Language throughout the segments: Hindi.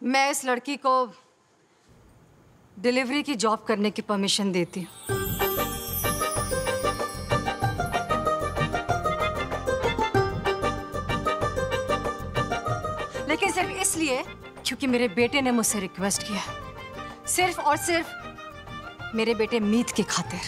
मैं इस लड़की को डिलीवरी की जॉब करने की परमिशन देती हूँ। लेकिन सिर्फ इसलिए क्योंकि मेरे बेटे ने मुझसे रिक्वेस्ट किया, सिर्फ और सिर्फ मेरे बेटे मीत की खातिर।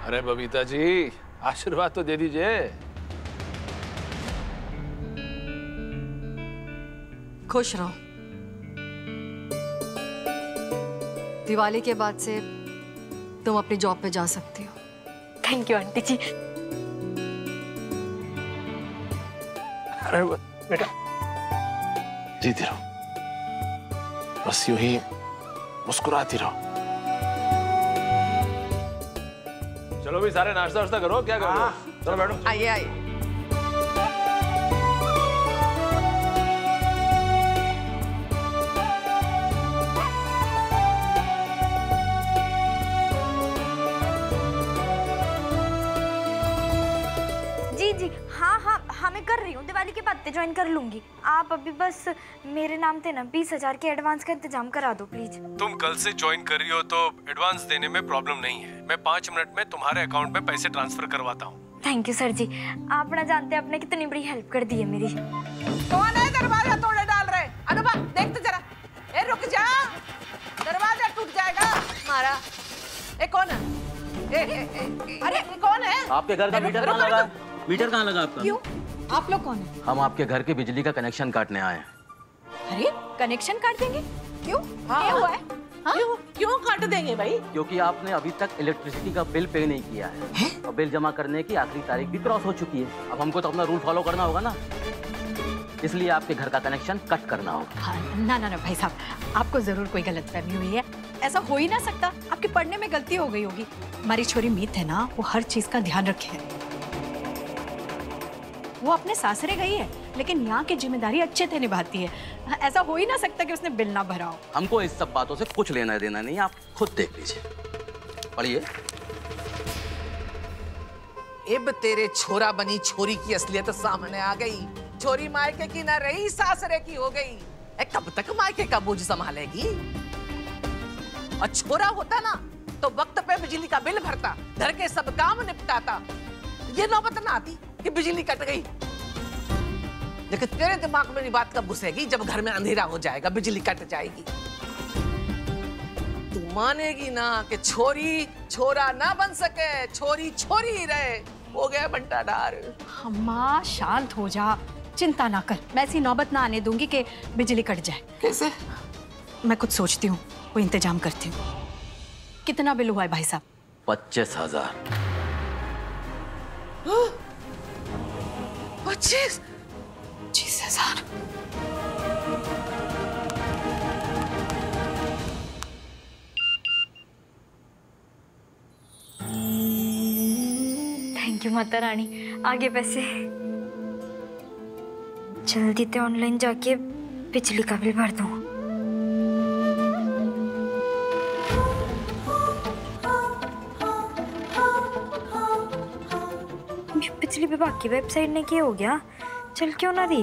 अरे बबीता जी, आशीर्वाद तो दे दीजिए। खुश रहो। दिवाली के बाद से तुम अपनी जॉब पे जा सकती हो। थैंक यू आंटी जी। अरे बेटा, जीती रहो, बस यूं ही मुस्कुराती रहो। चलो भी सारे नाश्ता वाश्ता करो, क्या कर रहे हो? चलो बैठो। आइए आइए। जी जी हाँ मैं कर रही हूँ। दिवाली के बाद ज्वाइन कर लूंगी। आप अभी बस मेरे नाम पे ना 20,000 के एडवांस का इंतजाम करा दो प्लीज। तुम कल से ज्वाइन कर रही हो तो एडवांस देने में प्रॉब्लम नहीं है। मैं 5 मिनट में तुम्हारे अकाउंट में पैसे ट्रांसफर करवाता हूँ। थैंक यू सर जी। आप ना जानते आपने कितनी बड़ी हेल्प कर दी है मेरी। कौन है दरवाजा तोड़े डाल रहे? अनुभा देख तो जरा। ए रुक जा, दरवाजा टूट जाएगा हमारा। ए कौन है? अरे कौन है? आपके घर का मीटर कहाँ लगा? मीटर कहाँ लगा आपका? क्यों? आप लोग कौन है? हम आपके घर के बिजली का कनेक्शन काटने आए हैं। अरे कनेक्शन काट देंगे? क्यों? क्या हुआ है? हाँ? क्यों काट देंगे भाई? क्योंकि आपने अभी तक इलेक्ट्रिसिटी का बिल पे नहीं किया है और बिल जमा करने की आखिरी तारीख भी क्रॉस हो चुकी है। अब हमको तो अपना रूल फॉलो करना होगा ना, इसलिए आपके घर का कनेक्शन कट करना होगा। हाँ, ना भाई साहब, आपको जरूर कोई गलतफहमी हुई है। ऐसा हो ही ना सकता। आपके पढ़ने में गलती हो गई होगी। हमारी छोरी मीत है ना, वो हर चीज का ध्यान रखे। वो अपने सासरे गई है लेकिन यहाँ की जिम्मेदारी अच्छे से निभाती है। ऐसा हो ही ना सकता कि उसने बिल ना भरा हो। हमको इस सब बातों से कुछ लेना देना नहीं, आप खुद देख लीजिए, पढ़िए। अब तेरे छोरा बनी छोरी की असलियत सामने आ गई। छोरी मायके की ना रही, सासरे की हो गई। कब तक मायके का बोझ संभालेगी? और छोरा होता ना तो वक्त पे बिजली का बिल भरता, घर के सब काम निपटाता। ये नौबत ना आती कि बिजली कट गई। लेकिन तेरे दिमाग में ये बात कब घुसेगी? जब घर में अंधेरा हो जाएगा, बिजली कट जाएगी। तू मानेगी ना कि छोरी छोरा ना बन सके, छोरी छोरी ही रहे। हो गया बंटा डार। अम्मा शांत हो जा, चिंता ना कर। मैं ऐसी नौबत ना आने दूंगी कि बिजली कट जाए। कैसे? मैं कुछ सोचती हूँ, वो इंतजाम करती हूँ। कितना बिल हुआ है भाई साहब? 25,000। 25,000। Thank you Mata Rani. आगे पैसे जल्दी से ऑनलाइन जाके बिजली का बिल भर दूँ। बिजली विभाग की वेबसाइट ने क्या हो गया? चल क्यों ना रही?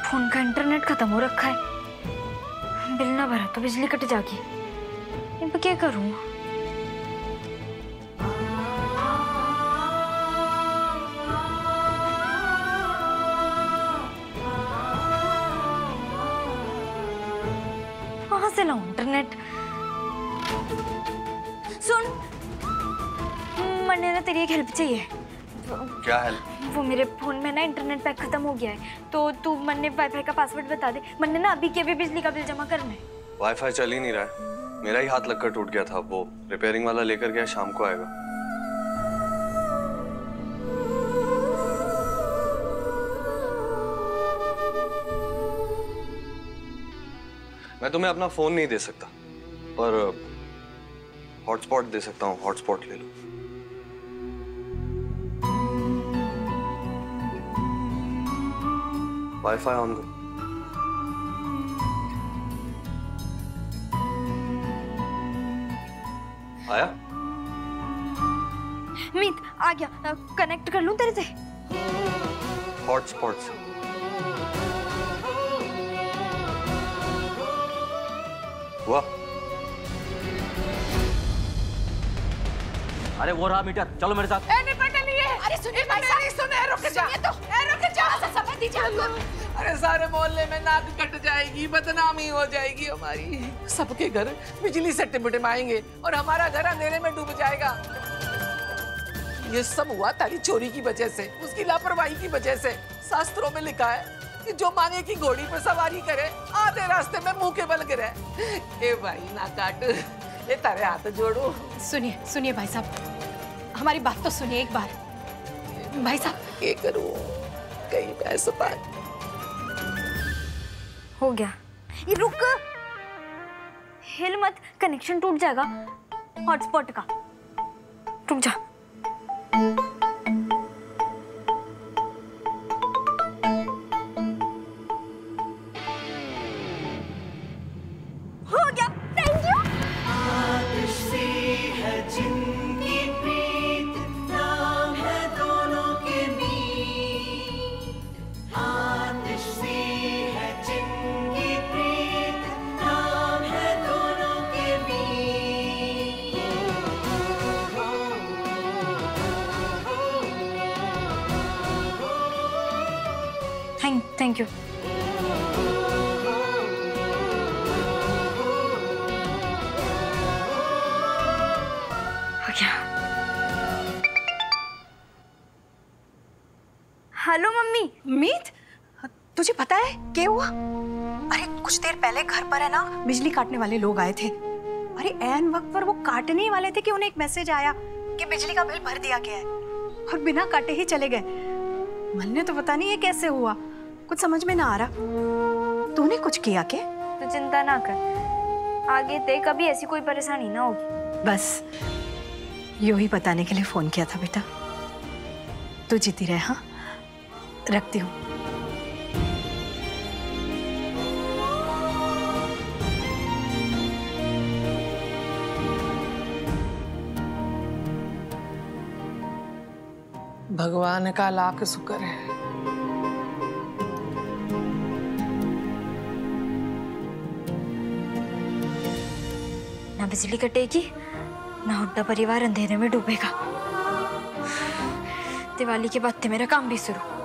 फोन का इंटरनेट खत्म हो रखा है। बिल ना भरा तो बिजली कट जाएगी। अब क्या करूं? कहाँ से लाऊं इंटरनेट? सुन, मैंने ना तेरी एक हेल्प चाहिए। क्या हेल्प? वो मेरे फोन में ना इंटरनेट पैक खत्म हो गया है, तो तू मन्ने वाईफाई का पासवर्ड बता दे। मन्ने ना अभी के अभी बिजली का बिल जमा करना है। वाईफाई चल ही नहीं रहा है। मेरा ही हाथ लगकर टूट गया था। वो रिपेयरिंग वाला लेकर गया, शाम को आएगा। मैं तुम्हें अपना फोन नहीं दे सकता, पर हॉटस्पॉट दे सकता हूँ, हॉटस्पॉट ले लो। वाईफाई ऑन करो। आया? मीत आ गया, कनेक्ट कर लूं तेरे से? हॉटस्पॉट से। वाह, अरे वो रहा मीटर, चलो मेरे साथ। अरे सुनिए भाई साहब, सुने, रुक जा। रुक जा, समय दीजिए हमको। अरे सारे मोहल्ले में नाक कट जाएगी, बदनामी हो जाएगी हमारी। सबके घर बिजली से टिमटिमाएंगे और हमारा घर अंधेरे में डूब जाएगा। ये सब हुआ तारी चोरी की वजह से, उसकी लापरवाही की वजह से। शास्त्रों में लिखा है कि जो मांगे की घोड़ी पर सवारी करे, आधे रास्ते में मुंह के बल गिरे। ए भाई ना काट, ये तारे हाथ जोड़ो। सुनिए सुनिए भाई साहब, हमारी बात तो सुनिए एक बार। भाई साहब, ये करूं कहीं पैसे पाए। हो गया। ये रुक, हिल मत, कनेक्शन टूट जाएगा हॉटस्पॉट का। रुक जा। हो गया, थैंक यू। Thank you. हो गया। Hello mummy. मीत, तुझे पता है क्या हुआ? अरे कुछ देर पहले घर पर है ना, बिजली काटने वाले लोग आए थे। अरे ऐन वक्त पर वो काटने ही वाले थे कि उन्हें एक मैसेज आया कि बिजली का बिल भर दिया गया है, और बिना काटे ही चले गए। मन ने तो पता नहीं ये कैसे हुआ, कुछ समझ में ना आ रहा। तूने कुछ किया क्या? तू चिंता ना कर, आगे ते कभी ऐसी कोई परेशानी ना होगी। बस यूं ही बताने के लिए फोन किया था बेटा। तू जीती रहे। हाँ, रखती हूँ। भगवान का लाख शुक्र है। ना बिजली कटेगी, ना हुड्डा परिवार अंधेरे में डूबेगा। दिवाली के बाद मेरा काम भी शुरू।